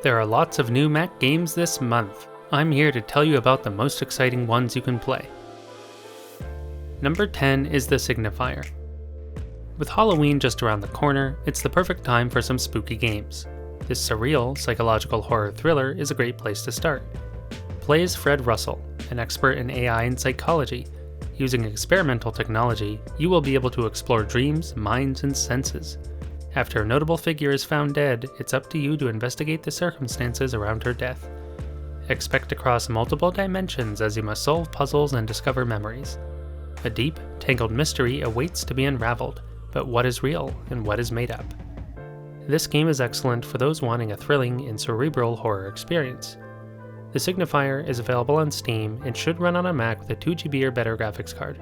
There are lots of new Mac games this month. I'm here to tell you about the most exciting ones you can play. Number 10 is the Signifier. With Halloween just around the corner, it's the perfect time for some spooky games. This surreal, psychological horror thriller is a great place to start. Play as Fred Russell, an expert in AI and psychology. Using experimental technology, you will be able to explore dreams, minds, and senses. After a notable figure is found dead, it's up to you to investigate the circumstances around her death. Expect to cross multiple dimensions as you must solve puzzles and discover memories. A deep, tangled mystery awaits to be unraveled, but what is real and what is made up? This game is excellent for those wanting a thrilling and cerebral horror experience. The Signifier is available on Steam and should run on a Mac with a 2GB or better graphics card.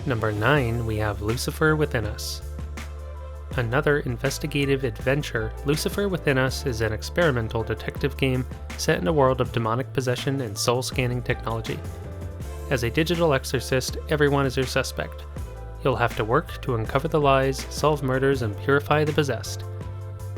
Number 9, we have Lucifer Within Us. Another investigative adventure, Lucifer Within Us is an experimental detective game set in a world of demonic possession and soul-scanning technology. As a digital exorcist, everyone is your suspect. You'll have to work to uncover the lies, solve murders, and purify the possessed.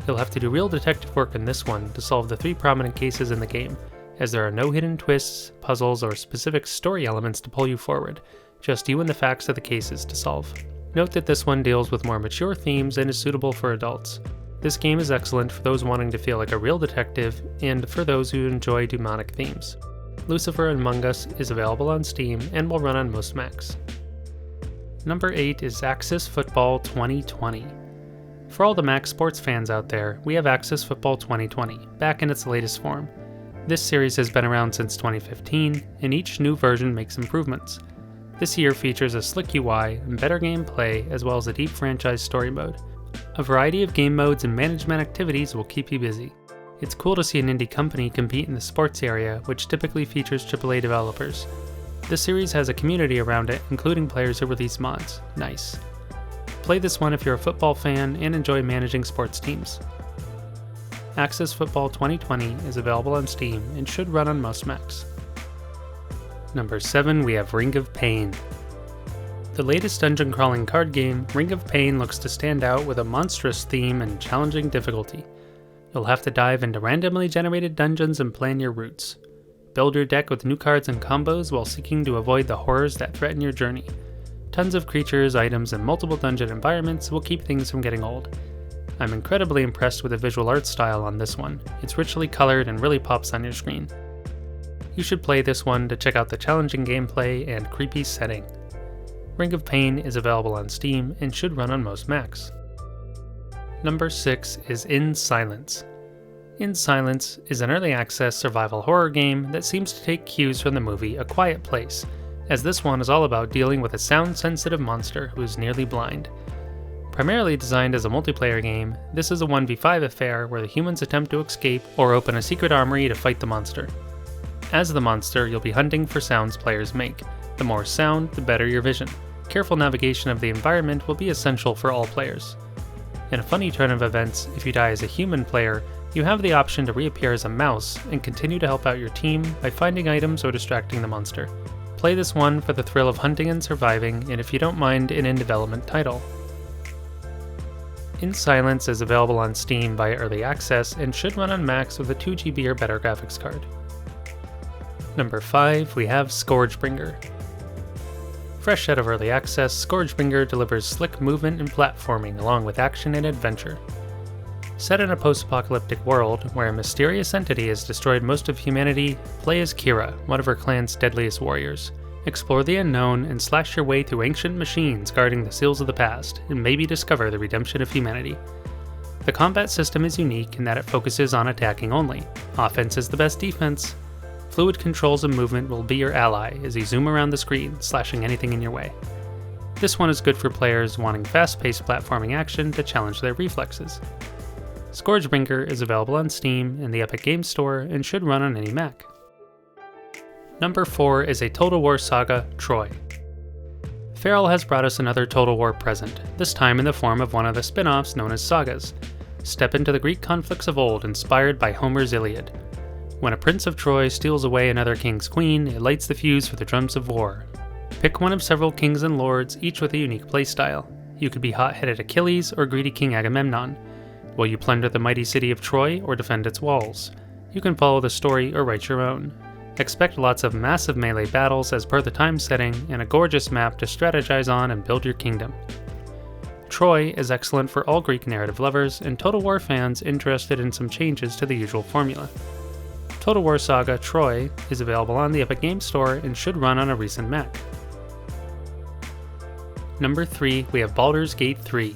You'll have to do real detective work in this one to solve the 3 prominent cases in the game, as there are no hidden twists, puzzles, or specific story elements to pull you forward, just you and the facts of the cases to solve. Note that this one deals with more mature themes and is suitable for adults. This game is excellent for those wanting to feel like a real detective and for those who enjoy demonic themes. Lucifer Among Us is available on Steam and will run on most Macs. Number 8 is Axis Football 2020. For all the Mac sports fans out there, we have Axis Football 2020, back in its latest form. This series has been around since 2015, and each new version makes improvements. This year features a slick UI and better gameplay, as well as a deep franchise story mode. A variety of game modes and management activities will keep you busy. It's cool to see an indie company compete in the sports area, which typically features AAA developers. This series has a community around it, including players who release mods. Nice. Play this one if you're a football fan and enjoy managing sports teams. Axis Football 2020 is available on Steam and should run on most Macs. Number 7, we have Ring of Pain. The latest dungeon crawling card game, Ring of Pain looks to stand out with a monstrous theme and challenging difficulty. You'll have to dive into randomly generated dungeons and plan your routes. Build your deck with new cards and combos while seeking to avoid the horrors that threaten your journey. Tons of creatures, items, and multiple dungeon environments will keep things from getting old. I'm incredibly impressed with the visual art style on this one. It's richly colored and really pops on your screen. You should play this one to check out the challenging gameplay and creepy setting. Ring of Pain is available on Steam and should run on most Macs. Number 6 is In Silence. In Silence is an early access survival horror game that seems to take cues from the movie A Quiet Place, as this one is all about dealing with a sound-sensitive monster who is nearly blind. Primarily designed as a multiplayer game, this is a 1v5 affair where the humans attempt to escape or open a secret armory to fight the monster. As the monster, you'll be hunting for sounds players make. The more sound, the better your vision. Careful navigation of the environment will be essential for all players. In a funny turn of events, if you die as a human player, you have the option to reappear as a mouse and continue to help out your team by finding items or distracting the monster. Play this one for the thrill of hunting and surviving, and if you don't mind, an in-development title. In Silence is available on Steam via Early Access and should run on Macs with a 2GB or better graphics card. Number 5, we have ScourgeBringer. Fresh out of Early Access, ScourgeBringer delivers slick movement and platforming along with action and adventure. Set in a post-apocalyptic world where a mysterious entity has destroyed most of humanity, play as Kira, one of her clan's deadliest warriors. Explore the unknown and slash your way through ancient machines guarding the seals of the past, and maybe discover the redemption of humanity. The combat system is unique in that it focuses on attacking only. Offense is the best defense. Fluid controls and movement will be your ally as you zoom around the screen, slashing anything in your way. This one is good for players wanting fast-paced platforming action to challenge their reflexes. ScourgeBringer is available on Steam and the Epic Games Store and should run on any Mac. Number 4 is a Total War saga, Troy. Feral has brought us another Total War present, this time in the form of one of the spin-offs known as sagas. Step into the Greek conflicts of old inspired by Homer's Iliad. When a prince of Troy steals away another king's queen, it lights the fuse for the drums of war. Pick one of several kings and lords, each with a unique playstyle. You could be hot-headed Achilles or greedy King Agamemnon. Will you plunder the mighty city of Troy or defend its walls? You can follow the story or write your own. Expect lots of massive melee battles as per the time setting and a gorgeous map to strategize on and build your kingdom. Troy is excellent for all Greek narrative lovers and Total War fans interested in some changes to the usual formula. Total War Saga Troy is available on the Epic Games Store and should run on a recent Mac. Number 3, we have Baldurs Gate 3.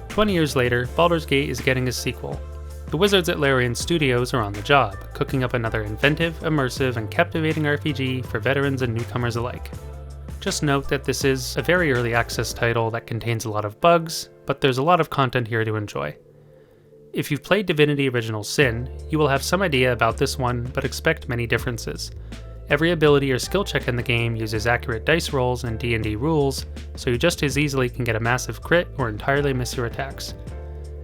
20 years later, Baldurs Gate is getting a sequel. The wizards at Larian Studios are on the job, cooking up another inventive, immersive, and captivating RPG for veterans and newcomers alike. Just note that this is a very early access title that contains a lot of bugs, but there's a lot of content here to enjoy. If you've played Divinity Original Sin, you will have some idea about this one, but expect many differences. Every ability or skill check in the game uses accurate dice rolls and D&D rules, so you just as easily can get a massive crit or entirely miss your attacks.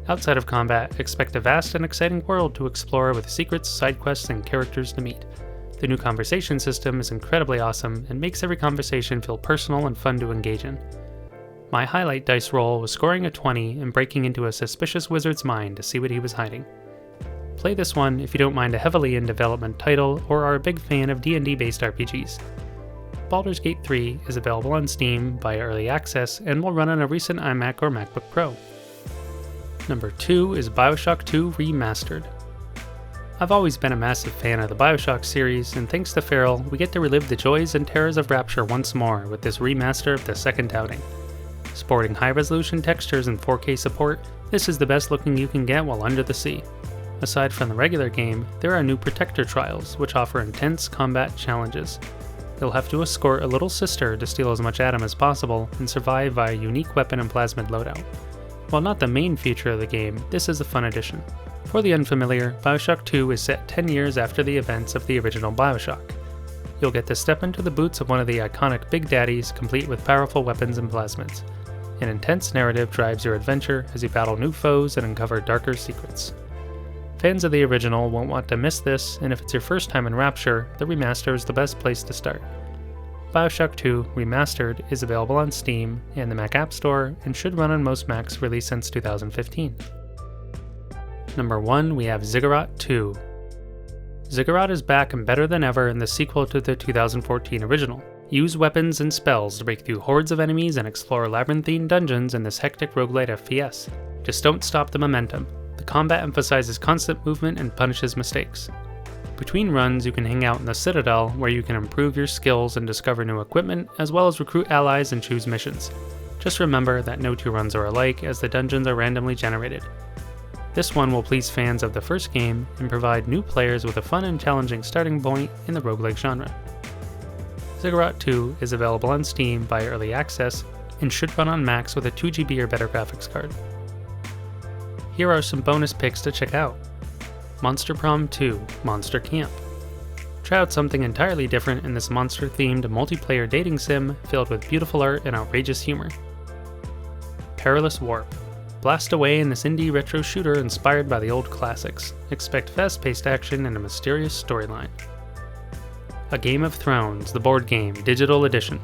Outside of combat, expect a vast and exciting world to explore with secrets, side quests, and characters to meet. The new conversation system is incredibly awesome and makes every conversation feel personal and fun to engage in. My highlight dice roll was scoring a 20 and breaking into a suspicious wizard's mind to see what he was hiding. Play this one if you don't mind a heavily in development title or are a big fan of D&D based RPGs. Baldur's Gate 3 is available on Steam via Early Access and will run on a recent iMac or MacBook Pro. Number 2 is Bioshock 2 Remastered. I've always been a massive fan of the Bioshock series, and thanks to Feral, we get to relive the joys and terrors of Rapture once more with this remaster of the second outing. Sporting high-resolution textures and 4K support, this is the best looking you can get while under the sea. Aside from the regular game, there are new Protector trials, which offer intense combat challenges. You'll have to escort a little sister to steal as much Atom as possible and survive via a unique weapon and plasmid loadout. While not the main feature of the game, this is a fun addition. For the unfamiliar, Bioshock 2 is set 10 years after the events of the original Bioshock. You'll get to step into the boots of one of the iconic Big Daddies, complete with powerful weapons and plasmids. An intense narrative drives your adventure as you battle new foes and uncover darker secrets. Fans of the original won't want to miss this, and if it's your first time in Rapture, the remaster is the best place to start. Bioshock 2 Remastered is available on Steam and the Mac App Store and should run on most Macs released since 2015. Number 1, we have Ziggurat II. Ziggurat is back and better than ever in the sequel to the 2014 original. Use weapons and spells to break through hordes of enemies and explore labyrinthine dungeons in this hectic roguelite FPS. Just don't stop the momentum. The combat emphasizes constant movement and punishes mistakes. Between runs, you can hang out in the Citadel, where you can improve your skills and discover new equipment, as well as recruit allies and choose missions. Just remember that no two runs are alike, as the dungeons are randomly generated. This one will please fans of the first game and provide new players with a fun and challenging starting point in the roguelike genre. Ziggurat 2 is available on Steam via Early Access and should run on Macs with a 2GB or better graphics card. Here are some bonus picks to check out. Monster Prom 2 Monster Camp. Try out something entirely different in this monster-themed multiplayer dating sim filled with beautiful art and outrageous humor. Perilous Warp. Blast away in this indie retro shooter inspired by the old classics. Expect fast-paced action and a mysterious storyline. A Game of Thrones, the board game, digital edition.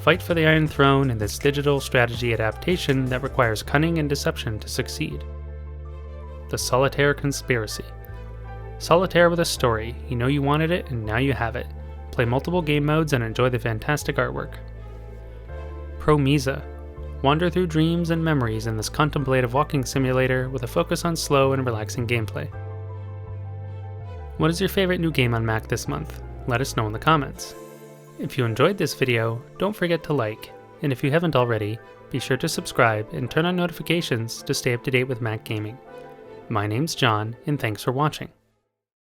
Fight for the Iron Throne in this digital strategy adaptation that requires cunning and deception to succeed. The Solitaire Conspiracy. Solitaire with a story. You know you wanted it, and now you have it. Play multiple game modes and enjoy the fantastic artwork. Promesa. Wander through dreams and memories in this contemplative walking simulator with a focus on slow and relaxing gameplay. What is your favorite new game on Mac this month? Let us know in the comments. If you enjoyed this video, don't forget to like, and if you haven't already, be sure to subscribe and turn on notifications to stay up to date with Mac gaming. My name's John, and thanks for watching.